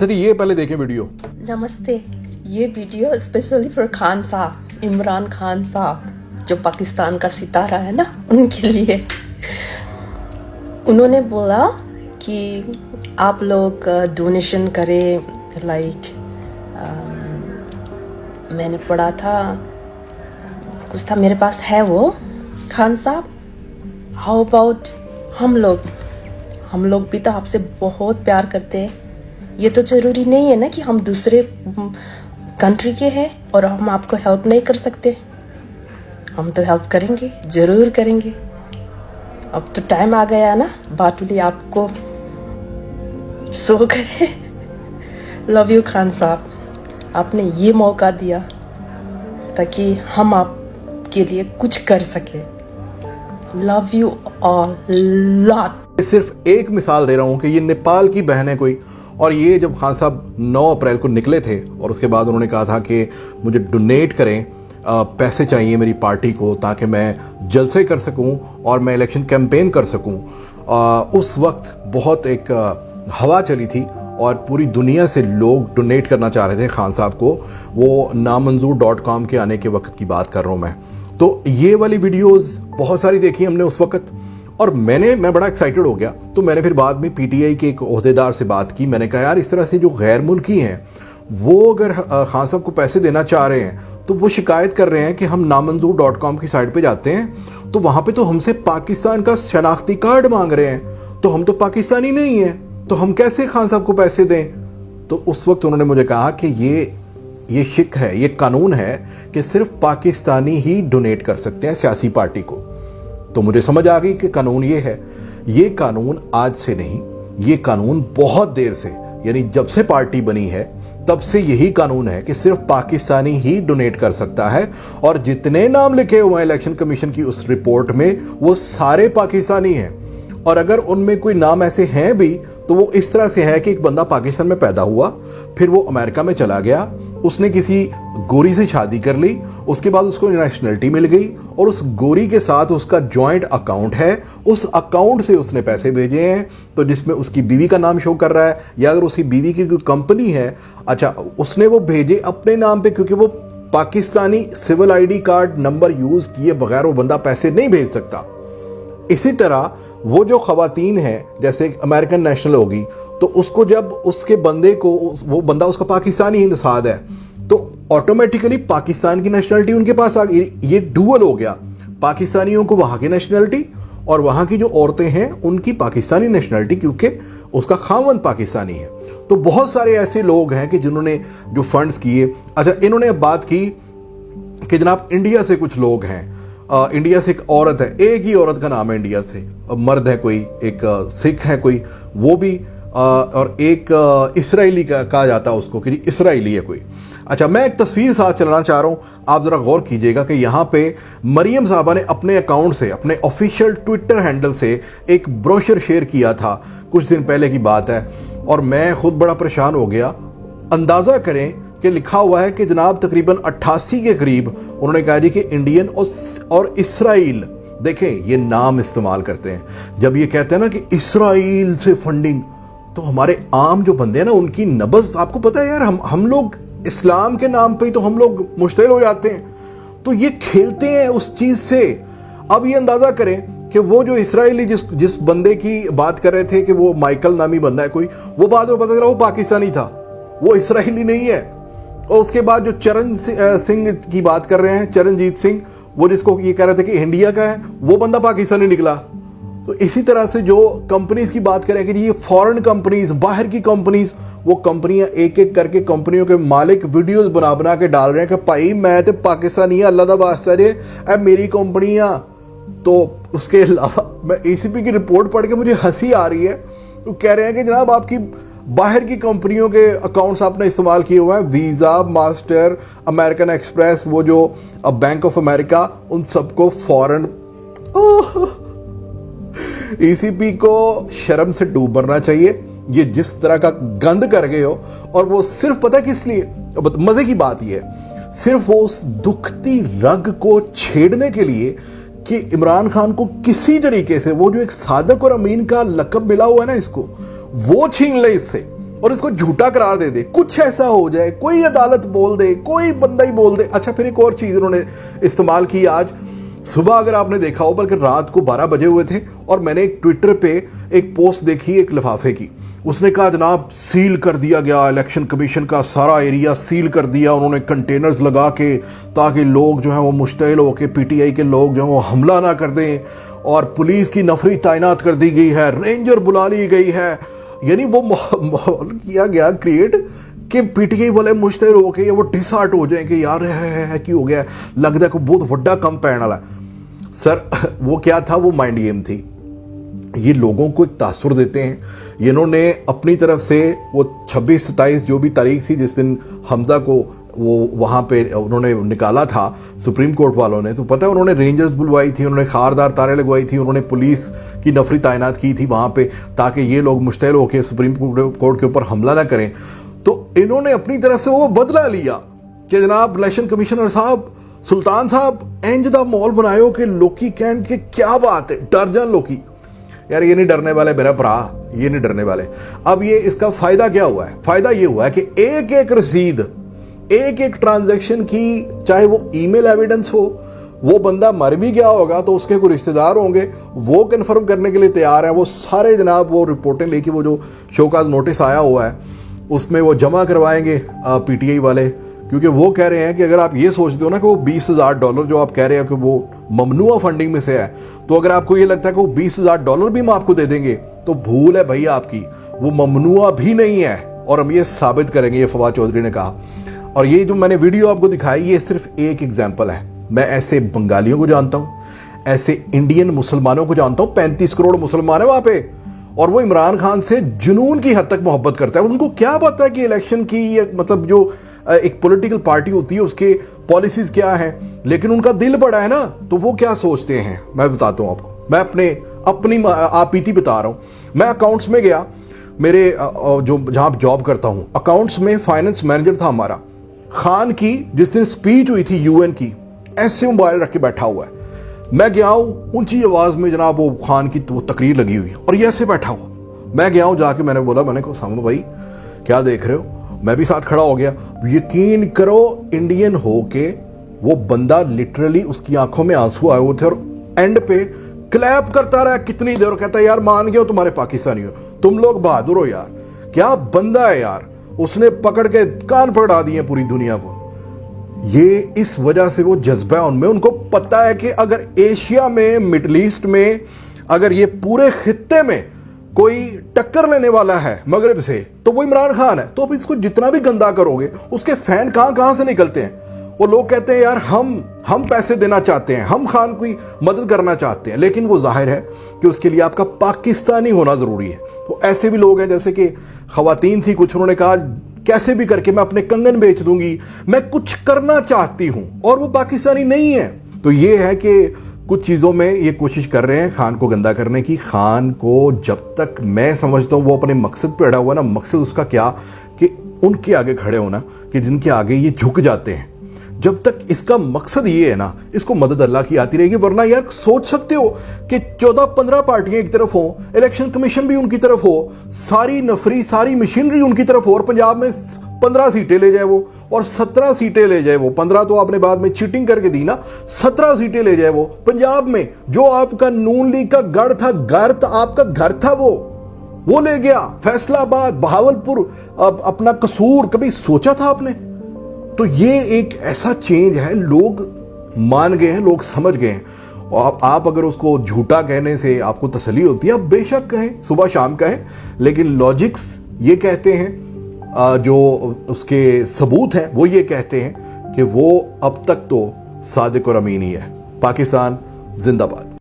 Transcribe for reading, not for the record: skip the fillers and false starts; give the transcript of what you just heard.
अच्छा जी, ये पहले देखें वीडियो। नमस्ते, ये वीडियो स्पेशली फॉर खान साहब, इमरान खान साहब जो पाकिस्तान का सितारा है ना, उनके लिए। उन्होंने बोला कि आप लोग डोनेशन करें, लाइक मैंने पढ़ा था, कुछ था मेरे पास है वो। खान साहब, हाउ अबाउट हम लोग भी तो आपसे बहुत प्यार करते हैं। ये तो ज़रूरी नहीं है ना कि हम दूसरे कंट्री के हैं और हम आपको हेल्प नहीं कर सकते। हम तो हेल्प करेंगे, ज़रूर करेंगे। अब तो टाइम आ गया ना, बाटुली आपको सो गए। लव यू खान साहब, आपने ये मौका दिया ताकि हम आपके लिए कुछ कर सके। Love you all lot. सिर्फ एक मिसाल दे रहा हूं कि ये नेपाल की बहन है कोई, और ये जब खान साहब 9 अप्रैल को निकले थे और उसके बाद उन्होंने कहा था कि मुझे डोनेट करें, पैसे चाहिए मेरी पार्टी को ताकि मैं जलसे कर सकूं और मैं इलेक्शन कैंपेन कर सकूं। उस वक्त बहुत एक हवा चली थी और पूरी दुनिया से लोग डोनेट करना चाह रहे थे खान साहब को। वो नामंजूर.com के आने के वक्त की बात कर रहा हूं मैं। तो ये वाली वीडियोस बहुत सारी देखी हमने उस वक्त, और मैं बड़ा एक्साइटेड हो गया। तो मैंने फिर बाद में पीटीआई के एक ओहदेदार से बात की। मैंने कहा यार, इस तरह से जो गैर मुल्की हैं वो अगर खान साहब को पैसे देना चाह रहे हैं तो वो शिकायत कर रहे हैं कि हम नामंजूर.com की साइट पे जाते हैं तो वहाँ पे तो हमसे पाकिस्तान का शनाख्ती कार्ड मांग रहे हैं, तो हम तो पाकिस्तानी नहीं हैं, तो हम कैसे खान साहब को पैसे दें। तो उस वक्त उन्होंने मुझे कहा कि ये शिक है, ये कानून है कि सिर्फ पाकिस्तानी ही डोनेट कर सकते हैं सियासी पार्टी को। तो मुझे समझ आ गई कि कानून ये है। ये कानून आज से नहीं, ये कानून बहुत देर से, यानी जब से पार्टी बनी है तब से यही कानून है कि सिर्फ पाकिस्तानी ही डोनेट कर सकता है। और जितने नाम लिखे हुए हैं इलेक्शन कमीशन की उस रिपोर्ट में, वो सारे पाकिस्तानी हैं। और अगर उनमें कोई नाम ऐसे हैं भी तो वो इस तरह से है कि एक बंदा पाकिस्तान में पैदा हुआ, फिर वो अमेरिका में चला गया, उसने किसी गोरी से शादी कर ली, उसके बाद उसको नेशनलिटी मिल गई और उस गोरी के साथ उसका जॉइंट अकाउंट है, उस अकाउंट से उसने पैसे भेजे हैं, तो जिसमें उसकी बीवी का नाम शो कर रहा है, या अगर उसकी बीवी की कोई कंपनी है, अच्छा, उसने वो भेजे अपने नाम पे, क्योंकि वो Pakistani civil ID card number use किए बगैर वो बंदा पैसे नहीं भेज सकता। इसी तरह वो जो खवातीन है, जैसे अमेरिकन नेशनल होगी, तो उसको जब उसके बंदे को, वो बंदा उसका पाकिस्तानी ही नसाद है, तो ऑटोमेटिकली पाकिस्तान की नेशनलिटी उनके पास आ गई। ये डुअल हो गया, पाकिस्तानियों को वहां की नेशनलिटी और वहां की जो औरतें हैं उनकी पाकिस्तानी नेशनलिटी, क्योंकि उसका खावंद पाकिस्तानी है। तो बहुत सारे ऐसे लोग हैं कि जिन्होंने जो फंड्स किए। अच्छा, इन्होंने अब बात की कि जनाब इंडिया से कुछ लोग हैं, इंडिया से एक औरत है, एक ही औरत का नाम है इंडिया से, मर्द है कोई, एक सिख है कोई, वो भी, और एक इसराइली का कहा जाता है उसको कि इसराइली है कोई। अच्छा, मैं एक तस्वीर साथ चलाना चाह रहा हूं, आप जरा गौर कीजिएगा कि यहां पे मरियम साहबा ने अपने अकाउंट से, अपने ऑफिशियल ट्विटर हैंडल से एक ब्रोशर शेयर किया था, कुछ दिन पहले की बात है, और मैं खुद बड़ा परेशान हो गया। अंदाजा करें कि लिखा हुआ है कि जनाब तकरीबन 88 के करीब, उन्होंने कहा जी कि इंडियन और इसराइल, देखें ये नाम इस्तेमाल करते हैं। जब ये कहते हैं ना कि इसराइल से फंडिंग, तो हमारे आम जो बंदे हैं ना उनकी नब्ज, आपको पता है यार, हम लोग इस्लाम के नाम पे ही तो हम लोग मुश्तिल हो जाते हैं। तो ये खेलते हैं उस चीज से। अब ये अंदाजा करें कि वो जो इसराइली जिस बंदे की बात कर रहे थे कि वो माइकल नामी बंदा है कोई, वो बाद में पता चला वो पाकिस्तानी था, वो इसराइली नहीं है। और उसके बाद जो चरण सिंह की बात कर रहे हैं, चरणजीत सिंह, वो जिसको ये कह रहे थे कि इंडिया का है, वो बंदा पाकिस्तानी निकला। तो इसी तरह से जो कंपनीज की बात करें कि ये फॉरेन कंपनीज, बाहर की कंपनीज, वो कंपनियां एक एक करके कंपनियों के मालिक वीडियोस बना बना के डाल रहे हैं कि भाई मैं तो पाकिस्तानी अल्लाह दा वास्ता जे, ऐ मेरी कंपनियां। तो उसके अलावा मैं एसीपी की रिपोर्ट पढ़ के मुझे हंसी आ रही है। तो कह रहे हैं कि जनाब आपकी बाहर की कंपनियों के अकाउंट्स आपने इस्तेमाल किए हुए हैं, वीज़ा, मास्टर, अमेरिकन एक्सप्रेस, वो जो बैंक ऑफ अमेरिका, उन सबको फॉरेन। ईसीपी को शर्म से डूब मरना चाहिए, ये जिस तरह का गंद कर गए हो। और वो सिर्फ पता किस लिए, मजे की बात ये है, सिर्फ वो उस दुखती रग को छेड़ने के लिए कि इमरान खान को किसी तरीके से वो जो एक सादक और अमीन का लकब मिला हुआ है ना इसको, वो छीन ले इससे। और इसको झूठा करार दे दे, कुछ ऐसा हो जाए, कोई अदालत बोल दे, कोई बंदा ही बोल दे। अच्छा, फिर एक और चीज़ इन्होंने इस्तेमाल की आज सुबह, अगर आपने देखा हो, बल्कि रात को 12 बजे हुए थे, और मैंने एक ट्विटर पे एक पोस्ट देखी एक लिफाफे की। उसने कहा जनाब सील कर दिया गया, इलेक्शन कमीशन का सारा एरिया सील कर दिया उन्होंने कंटेनर्स लगा के, ताकि लोग जो हैं वो मुश्तइल होकर, पीटीआई के लोग जो हैं वो हमला ना कर दें, और पुलिस की नफरी तैनात कर दी गई है, रेंजर बुला ली गई है। यानी वो माहौल किया गया क्रिएट कि पीटीआई वाले मुश्तइल हो के या वो डिसहार्ट हो जाए कि यार है की हो गया, लगता है कि बहुत वड्डा कम पैण वाला। सर वो क्या था, वो माइंड गेम थी। ये लोगों को एक तासुर देते हैं। इन्होंने अपनी तरफ से वो 26-27 जो भी तारीख थी जिस दिन हमजा को वो वहाँ पे उन्होंने निकाला था सुप्रीम कोर्ट वालों ने, तो पता है उन्होंने रेंजर्स बुलवाई थी, उन्होंने खारदार तारे लगवाई थी, उन्होंने पुलिस की नफरी तैनात की थी वहाँ पे, ताकि ये लोग मुश्तइल होकर सुप्रीम कोर्ट के ऊपर हमला ना करें। तो इन्होंने अपनी तरफ से वो बदला लिया कि जनाब इलेक्शन कमिश्नर साहब, सुल्तान साहब इंज दा माहौल बनायो कि लोकी कहन के क्या बात है, डर जान लोकी। यार ये नहीं डरने वाले मेरा भरा, ये नहीं डरने वाले। अब ये इसका फायदा क्या हुआ है? फायदा ये हुआ है कि एक एक रसीद, एक एक ट्रांजैक्शन की, चाहे वो ईमेल एविडेंस हो, वो बंदा मर भी गया होगा तो उसके कोई रिश्तेदार होंगे, वो कंफर्म करने के लिए तैयार है, वो सारे जनाब वो रिपोर्टें लेके वो जो शोकाज नोटिस आया हुआ है उसमें वो जमा करवाएंगे पीटीआई वाले, क्योंकि वो कह रहे हैं कि अगर आप ये सोचते हो ना कि वो $20,000 जो आप कह रहे हैं कि वो ममनुआ फंडिंग में से है, तो अगर आपको ये लगता है कि वो $20,000 भी हम आपको दे देंगे तो भूल है भैया आपकी, वो ममनुआ भी नहीं है, और हम ये साबित करेंगे, ये फवाद चौधरी ने कहा। और ये जो मैंने वीडियो आपको दिखाई ये सिर्फ एक एग्जाम्पल है। मैं ऐसे बंगालियों को जानता हूँ, ऐसे इंडियन मुसलमानों को जानता हूँ, 35 करोड़ मुसलमान है वहां पे, और वो इमरान खान से जुनून की हद तक मोहब्बत करता है। उनको क्या पता है कि इलेक्शन की मतलब जो एक पॉलिटिकल पार्टी होती है उसके पॉलिसीज क्या हैं, लेकिन उनका दिल बड़ा है ना, तो वो क्या सोचते हैं मैं बताता हूँ आपको। मैं अपनी आपीती बता रहा हूँ। मैं अकाउंट्स में गया, मेरे जो जहाँ जॉब करता हूँ अकाउंट्स में फाइनेंस मैनेजर था हमारा, खान की जिस दिन स्पीच हुई थी यूएन की, ऐसे मोबाइल रख के बैठा हुआ है। मैं गया हूँ, ऊंची आवाज में जनाब वो खान की वो तकरीर लगी हुई और ये ऐसे बैठा हुआ। मैं गया हूँ, जाके मैंने बोला, मैंने कहा सामने भाई क्या देख रहे हो? मैं भी साथ खड़ा हो गया। यकीन करो इंडियन हो के वो बंदा लिटरली उसकी आंखों में आंसू आए हुए थे और एंड पे क्लैप करता रहा कितनी देर, कहता यार मान गया तुम्हारे पाकिस्तानी हो, तुम लोग बहादुर हो यार। क्या बंदा है यार, उसने पकड़ के कान पकड़ा दिए पूरी दुनिया को। ये इस वजह से वो जज्बा है उनमें, उनको पता है कि अगर एशिया में, मिडल ईस्ट में, अगर ये पूरे खित्ते में कोई टक्कर लेने वाला है मगरब से तो वो इमरान खान है। तो अब इसको जितना भी गंदा करोगे उसके फैन कहां से निकलते हैं। वो लोग कहते हैं यार हम पैसे देना चाहते हैं, हम खान की मदद करना चाहते हैं, लेकिन वो जाहिर है कि उसके लिए आपका पाकिस्तानी होना जरूरी है। तो ऐसे भी लोग हैं, जैसे कि खवातीन थी कुछ, उन्होंने कहा कैसे भी करके मैं अपने कंगन बेच दूंगी, मैं कुछ करना चाहती हूं, और वो पाकिस्तानी नहीं है। तो ये है कि कुछ चीज़ों में ये कोशिश कर रहे हैं खान को गंदा करने की। खान को जब तक मैं समझता हूँ वो अपने मकसद पे अड़ा हुआ ना, मकसद उसका क्या कि उनके आगे खड़े होना, कि जिनके आगे ये झुक जाते हैं। जब तक इसका मकसद ये है ना, इसको मदद अल्लाह की आती रहेगी। वरना यार सोच सकते हो कि 14-15 पार्टियां एक तरफ हो, इलेक्शन कमीशन भी उनकी तरफ हो, सारी नफरी सारी मशीनरी उनकी तरफ हो, और पंजाब में 15 सीटें ले जाए वो, और 17 सीटें ले जाए वो। 15 तो आपने बाद में चीटिंग करके दी ना, 17 सीटें ले जाए वो पंजाब में। जो आपका नून लीग का गढ़ था, आपका घर था, वो ले गया। फैसलाबाद, बहावलपुर, अपना कसूर, कभी सोचा था आपने? तो ये एक ऐसा चेंज है, लोग मान गए हैं, लोग समझ गए हैं। और आप अगर उसको झूठा कहने से आपको तसल्ली होती है, आप बेशक कहें, सुबह शाम कहें, लेकिन लॉजिक्स ये कहते हैं, जो उसके सबूत हैं वो ये कहते हैं कि वो अब तक तो सादिक और अमीन ही है। पाकिस्तान जिंदाबाद।